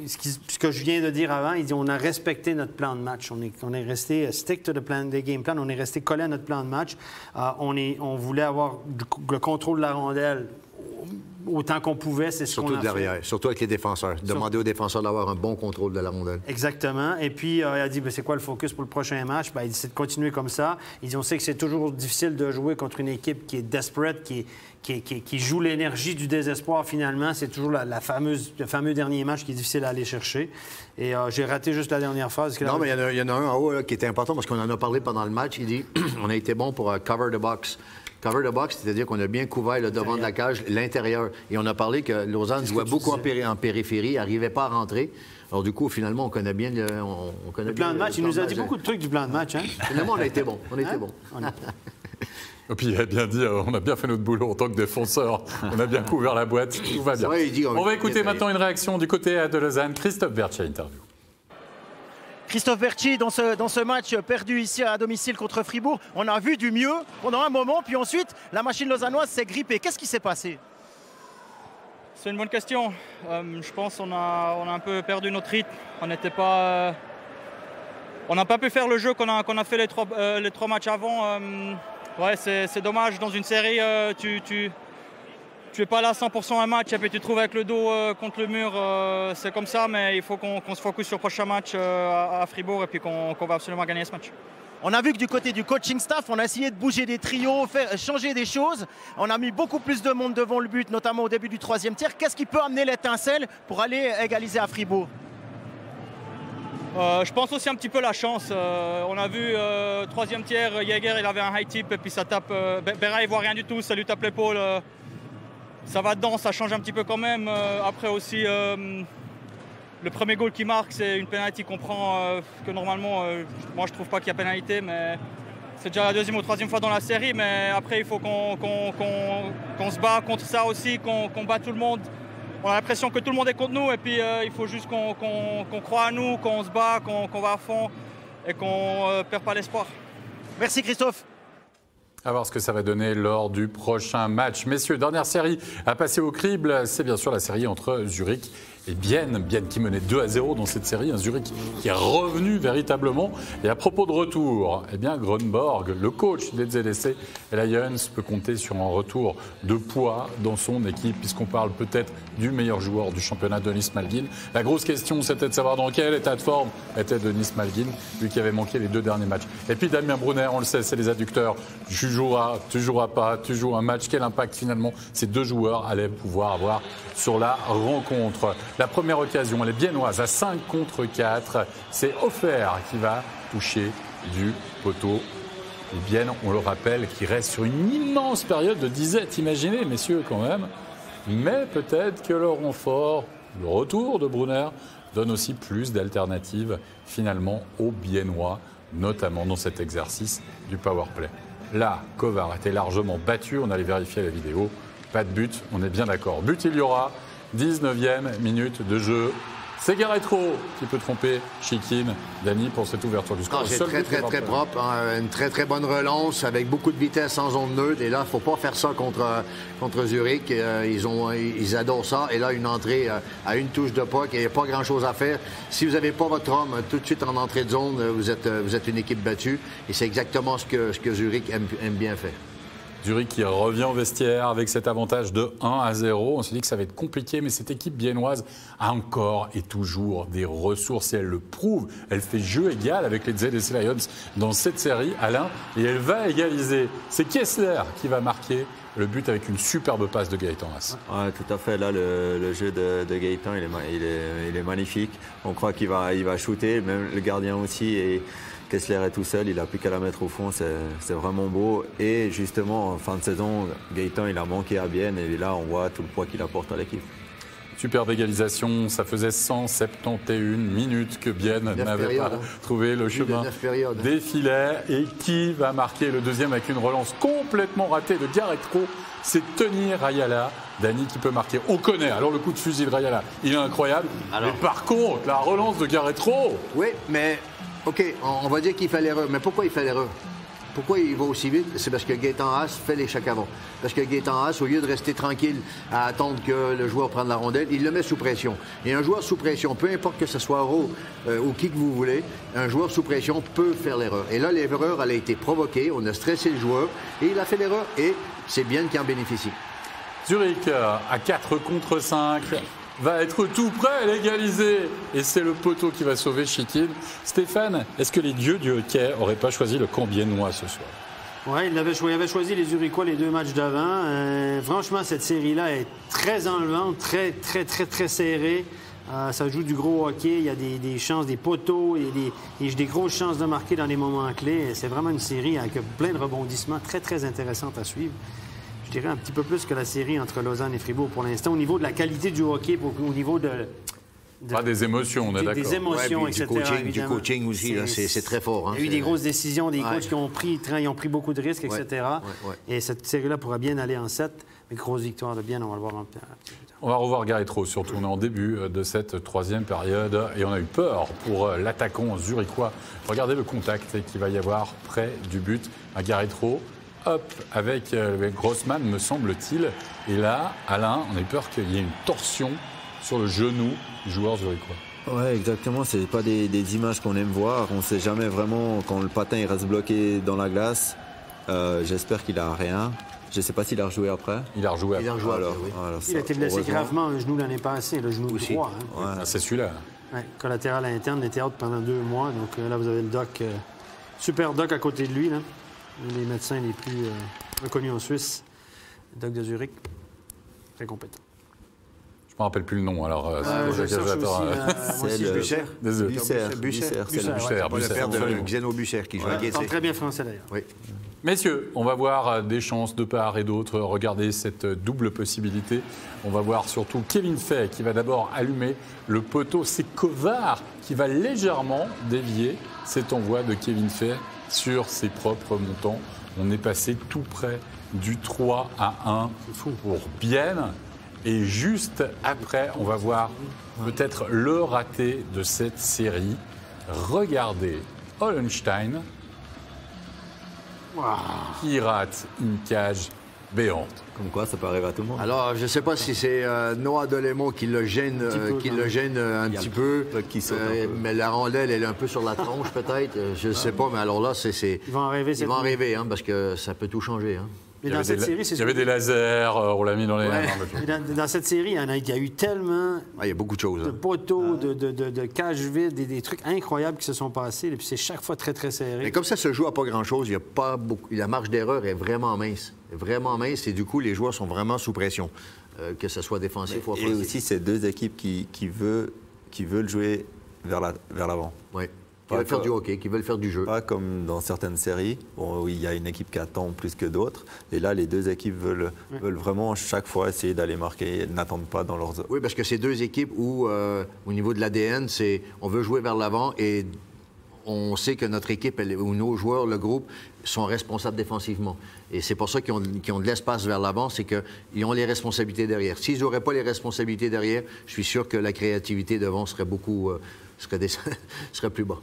ce que je viens de dire avant, il dit on a respecté notre plan de match. On est resté stick to the plan, des game plan, on est resté collé à notre plan de match. On voulait avoir le contrôle de la rondelle autant qu'on pouvait, c'est ce qu'on a fait. Surtout derrière, surtout avec les défenseurs. Demander aux défenseurs d'avoir un bon contrôle de la rondelle. Exactement. Et puis, il a dit, c'est quoi le focus pour le prochain match? Il dit, c'est de continuer comme ça. Il dit, on sait que c'est toujours difficile de jouer contre une équipe qui est desperate, qui joue l'énergie du désespoir finalement. C'est toujours le fameux dernier match qui est difficile à aller chercher. Et j'ai raté juste la dernière phase. Non, mais il y en a un en haut là, qui était important parce qu'on en a parlé pendant le match. Il dit, on a été bon pour cover the box. Cover the box, c'est-à-dire qu'on a bien couvert le devant de la cage, l'intérieur. Et on a parlé que Lausanne jouait beaucoup en périphérie, n'arrivait pas à rentrer. Alors du coup, finalement, on connaît bien le plan de match. Il nous a dit beaucoup de trucs du plan de match. Hein? Finalement, on a été bon. On a été bon. Et puis il a bien dit, on a bien fait notre boulot en tant que défenseur. On a bien couvert la boîte, tout va bien. Vrai, on va écouter maintenant une réaction du côté de Lausanne. Christophe Berthier, interview. Christophe Berthier, dans ce match perdu ici à domicile contre Fribourg, on a vu du mieux pendant un moment, puis ensuite, la machine lausannoise s'est grippée. Qu'est-ce qui s'est passé? C'est une bonne question. Je pense qu'on a un peu perdu notre rythme. On n'a pas pu faire le jeu qu'on a fait les trois matchs avant. C'est dommage. Dans une série, tu n'es pas là à 100% un match et puis tu te trouves avec le dos contre le mur. C'est comme ça, mais il faut qu'on se focus sur le prochain match à Fribourg et puis qu'on va absolument gagner ce match. On a vu que du côté du coaching staff, on a essayé de bouger des trios, changer des choses. On a mis beaucoup plus de monde devant le but, notamment au début du troisième tiers. Qu'est-ce qui peut amener l'étincelle pour aller égaliser à Fribourg? Je pense aussi un petit peu la chance. On a vu troisième tiers, Jäger, il avait un high tip et puis ça tape. Berra, il voit rien du tout, ça lui tape l'épaule. ça va dedans, ça change un petit peu quand même. Après aussi, le premier goal qui marque, c'est une pénalité qu'on prend, que normalement, moi je trouve pas qu'il y a pénalité, mais c'est déjà la deuxième ou troisième fois dans la série. Mais après, il faut qu'on se bat contre ça aussi, qu'on bat tout le monde. On a l'impression que tout le monde est contre nous, et puis il faut juste qu'on croit à nous, qu'on se bat, qu'on va à fond et qu'on perd pas l'espoir. Merci Christophe. À voir ce que ça va donner lors du prochain match. Messieurs, dernière série à passer au crible, c'est bien sûr la série entre Zurich et Bienne. Bienne qui menait 2-0 dans cette série, un Zurich qui est revenu véritablement. Et à propos de retour, eh bien Grönborg, le coach des ZSC Lions, peut compter sur un retour de poids dans son équipe, puisqu'on parle peut-être du meilleur joueur du championnat, Denis Malgin. La grosse question, c'était de savoir dans quel état de forme était Denis Malgin, lui qui avait manqué les 2 derniers matchs. Et puis Damien Brunner, on le sait, c'est les adducteurs. Tu joueras pas, tu joues un match. Quel impact finalement ces 2 joueurs allaient pouvoir avoir sur la rencontre? La première occasion, elle est biennoise à 5 contre 4. C'est Offert qui va toucher du poteau. Et Bienne, on le rappelle, qui reste sur une immense période de disette. Imaginez, messieurs, quand même. Mais peut-être que le renfort, le retour de Brunner, donne aussi plus d'alternatives finalement aux Biennois, notamment dans cet exercice du powerplay. Là, Kovar était largement battu. On allait vérifier la vidéo. Pas de but, on est bien d'accord. But, il y aura. 19e minute de jeu. C'est Garretro qui peut tromper Chikin. Dany pour cette ouverture du score. C'est très propre. Hein, une très bonne relance avec beaucoup de vitesse en zone neutre. Et là, il ne faut pas faire ça contre Zurich. Ils adorent ça. Et là, une entrée à une touche de puck. Il n'y a pas grand-chose à faire. Si vous n'avez pas votre homme tout de suite en entrée de zone, vous êtes une équipe battue. Et c'est exactement ce que Zurich aime bien faire. Zurich qui revient au vestiaire avec cet avantage de 1-0. On se dit que ça va être compliqué, mais cette équipe biennoise a encore et toujours des ressources et elle le prouve. Elle fait jeu égal avec les ZSC Lions dans cette série, Alain, et elle va égaliser. C'est Kessler qui va marquer le but avec une superbe passe de Gaëtan Haas. Ouais, tout à fait. Là, le jeu de Gaëtan, il est magnifique. On croit qu'il va shooter, même le gardien aussi. Et Kessler est tout seul, il n'a plus qu'à la mettre au fond, c'est vraiment beau. Et justement, en fin de saison, Gaëtan, il a manqué à Bienne et là, on voit tout le poids qu'il apporte à l'équipe. Superbe égalisation, ça faisait 171 minutes que Bienne n'avait pas trouvé le chemin des filets. Et qui va marquer le deuxième avec une relance complètement ratée de Garretro? C'est Tony Rayala. Dany qui peut marquer. On connaît. Alors le coup de fusil de Rayala, il est incroyable. Mais par contre, la relance de Garretro. Oui, mais OK, on va dire qu'il fait l'erreur. Mais pourquoi il fait l'erreur? Pourquoi il va aussi vite? C'est parce que Gaëtan Haas fait l'échec avant. Parce que Gaëtan Haas, au lieu de rester tranquille à attendre que le joueur prenne la rondelle, il le met sous pression. Et un joueur sous pression, peu importe que ce soit Rowe ou qui que vous voulez, un joueur sous pression peut faire l'erreur. Et là, l'erreur, elle a été provoquée. On a stressé le joueur et il a fait l'erreur. Et c'est Bienne qui en bénéficie. Zurich à 4 contre 5. Va être tout prêt à l'égaliser. Et c'est le poteau qui va sauver Chikin. Stéphane, est-ce que les dieux du hockey n'auraient pas choisi le camp biennois ce soir? Oui, il avait choisi les Zurichois les 2 matchs d'avant. Franchement, cette série-là est très enlevante, très serrée. Ça joue du gros hockey. Il y a des chances, des poteaux, et des grosses chances de marquer dans les moments clés. C'est vraiment une série avec plein de rebondissements très intéressante à suivre. Je dirais un petit peu plus que la série entre Lausanne et Fribourg pour l'instant, au niveau de la qualité du hockey, au niveau pas des émotions, on est d'accord. Des émotions, etc. Du coaching aussi, c'est très fort. Hein, il y a eu des grosses décisions, des coachs qui ont pris beaucoup de risques, etc. Et cette série-là pourra bien aller en 7. Mais grosse victoire de Bienne, on va le voir un petit peu plus tard. On va revoir Garretro, surtout on est en début de cette 3e période et on a eu peur pour l'attaquant zurichois. Regardez le contact qu'il va y avoir près du but. À Garretro, hop, avec Grossman, me semble-t-il. Et là, Alain, on a eu peur qu'il y ait une torsion sur le genou du joueur zurichois. Ouais, exactement. C'est pas des images qu'on aime voir. On ne sait jamais vraiment quand le patin il reste bloqué dans la glace. J'espère qu'il a rien. Je ne sais pas s'il a rejoué après. Il a rejoué après. Alors, il a été blessé gravement un genou l'année passée, le genou droit. Hein. Ouais. C'est celui-là. Ouais, collatéral interne, il était out pendant 2 mois. Donc là, vous avez le doc, super doc à côté de lui. Là. Un des médecins les plus reconnus en Suisse, le doc de Zurich. Très compétent. Je me rappelle plus le nom, alors Bucher. Bucher. Le père de Xeno Bucher qui joue à Gaëté. Très bien français d'ailleurs. Oui. Messieurs, on va voir des chances de part et d'autre. Regardez cette double possibilité. On va voir surtout Kevin Fay qui va d'abord allumer le poteau. C'est Kovar qui va légèrement dévier cet envoi de Kevin Fay sur ses propres montants. On est passé tout près du 3-1 pour Bienne. Et juste après, on va voir peut-être le raté de cette série. Regardez Hollenstein qui rate une cage béante. Comme quoi, ça peut arriver à tout le monde. Alors, je ne sais pas si c'est Noah Delémont qui le gêne un petit peu. Mais la rondelle, elle est un peu sur la tronche, peut-être. Je ne sais pas, mais alors là, ils vont arriver, hein, parce que ça peut tout changer. Hein. Il y avait des lasers, on l'a mis dans les... Dans cette série, il y a eu tellement... il y a beaucoup de choses. De poteaux, de cages vides, des trucs incroyables qui se sont passés. Et puis c'est chaque fois très, très serré. Mais comme ça se joue à pas grand-chose, il y a pas beaucoup... La marge d'erreur est vraiment mince. Et du coup, les joueurs sont vraiment sous pression, que ce soit défensif ou offensif. Et aussi, c'est deux équipes qui veulent jouer vers l'avant. Oui. Qui veulent faire du hockey, qui veulent faire du jeu. Pas comme dans certaines séries où il y a une équipe qui attend plus que d'autres. Et là, les deux équipes veulent vraiment chaque fois essayer d'aller marquer. Elles n'attendent pas dans leurs... Oui, parce que c'est deux équipes où, au niveau de l'ADN, on veut jouer vers l'avant et on sait que notre équipe, ou nos joueurs, le groupe, sont responsables défensivement. Et c'est pour ça qu'ils ont de l'espace vers l'avant, c'est qu'ils ont les responsabilités derrière. S'ils n'auraient pas les responsabilités derrière, je suis sûr que la créativité devant serait serait plus bas.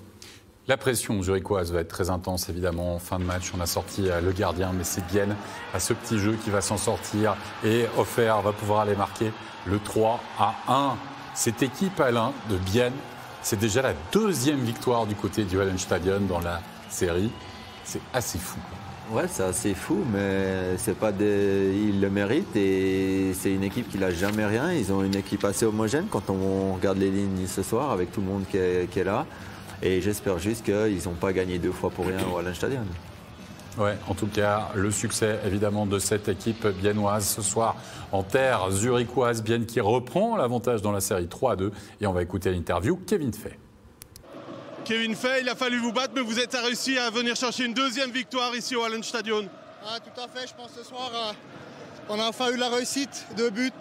La pression zurichoise va être très intense, évidemment. En fin de match, on a sorti le gardien, mais c'est Bienne à ce petit jeu qui va s'en sortir. Et Offert va pouvoir aller marquer le 3-1. Cette équipe, Alain, de Bienne, c'est déjà la deuxième victoire du côté du Hallenstadion dans la série. C'est assez fou. Ouais, c'est assez fou, mais c'est pas ils le méritent et c'est une équipe qui n'a jamais rien. Ils ont une équipe assez homogène quand on regarde les lignes ce soir avec tout le monde qui est là. Et j'espère juste qu'ils n'ont pas gagné 2 fois pour rien au Hallenstadion. Ouais, en tout cas, le succès évidemment de cette équipe biennoise ce soir en terre zurichoise. Bienne qui reprend l'avantage dans la série 3-2. Et on va écouter l'interview Kevin Fay. Kevin Fay, il a fallu vous battre, mais vous êtes réussi à venir chercher une deuxième victoire ici au Hallenstadion. Ah, tout à fait, je pense ce soir, on a enfin eu la réussite. 2 buts,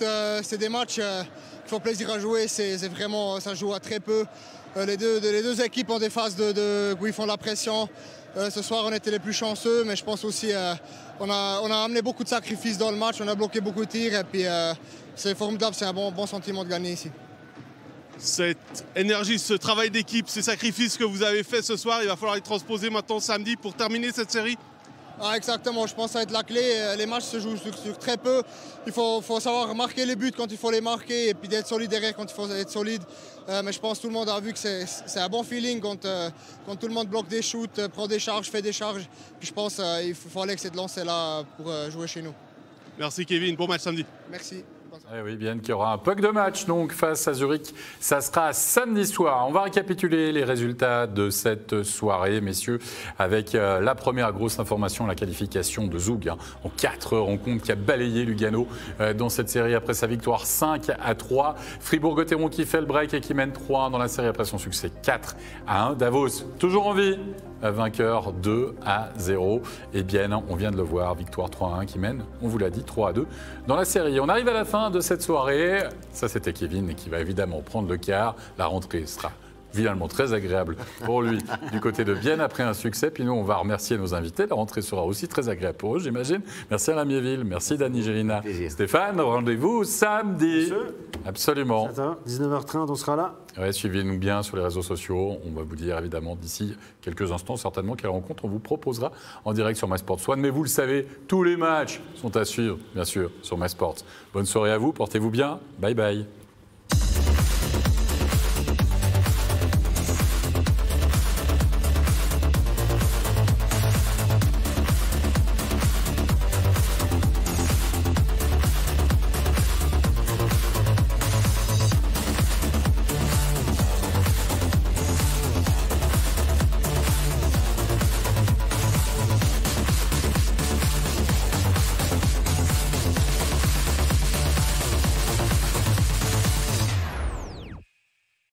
c'est des matchs qui font plaisir à jouer, c'est vraiment, ça joue à très peu. Les deux équipes ont des phases où ils font la pression. Ce soir, on était les plus chanceux, mais je pense aussi on a amené beaucoup de sacrifices dans le match, on a bloqué beaucoup de tirs, et puis c'est formidable, c'est un bon sentiment de gagner ici. Cette énergie, ce travail d'équipe, ces sacrifices que vous avez fait ce soir, il va falloir les transposer maintenant samedi pour terminer cette série. Ah, exactement, je pense que ça va être la clé. Les matchs se jouent sur très peu. Il faut savoir marquer les buts quand il faut les marquer et puis d'être solide derrière quand il faut être solide. Mais je pense que tout le monde a vu que c'est un bon feeling quand tout le monde bloque des shoots, prend des charges, fait des charges. Puis je pense qu'il faut aller avec cette lancée-là pour jouer chez nous. Merci Kevin, bon match samedi. Merci. Eh oui, bien qu'il y aura un puck de match donc face à Zurich. Ça sera samedi soir. On va récapituler les résultats de cette soirée, messieurs, avec la première grosse information, la qualification de Zug en 4 rencontres qui a balayé Lugano dans cette série après sa victoire 5-3. Fribourg-Gotteron qui fait le break et qui mène 3-1 dans la série après son succès 4-1. Davos, toujours en vie, vainqueur 2-0. Et bien, on vient de le voir, victoire 3-1 qui mène, on vous l'a dit, 3-2 dans la série. On arrive à la fin de cette soirée. Ça, c'était Kevin qui va évidemment prendre le quart. La rentrée sera finalement très agréable pour lui du côté de Bienne après un succès. Puis nous, on va remercier nos invités. La rentrée sera aussi très agréable pour eux, j'imagine. Merci Alain Miéville, merci Dany Gélina. Stéphane, rendez-vous samedi. Absolument. 19h30, on sera là. Ouais, suivez-nous bien sur les réseaux sociaux. On va vous dire évidemment d'ici quelques instants certainement quelle rencontre on vous proposera en direct sur MySports One. Mais vous le savez, tous les matchs sont à suivre, bien sûr, sur MySports. Bonne soirée à vous, portez-vous bien. Bye bye.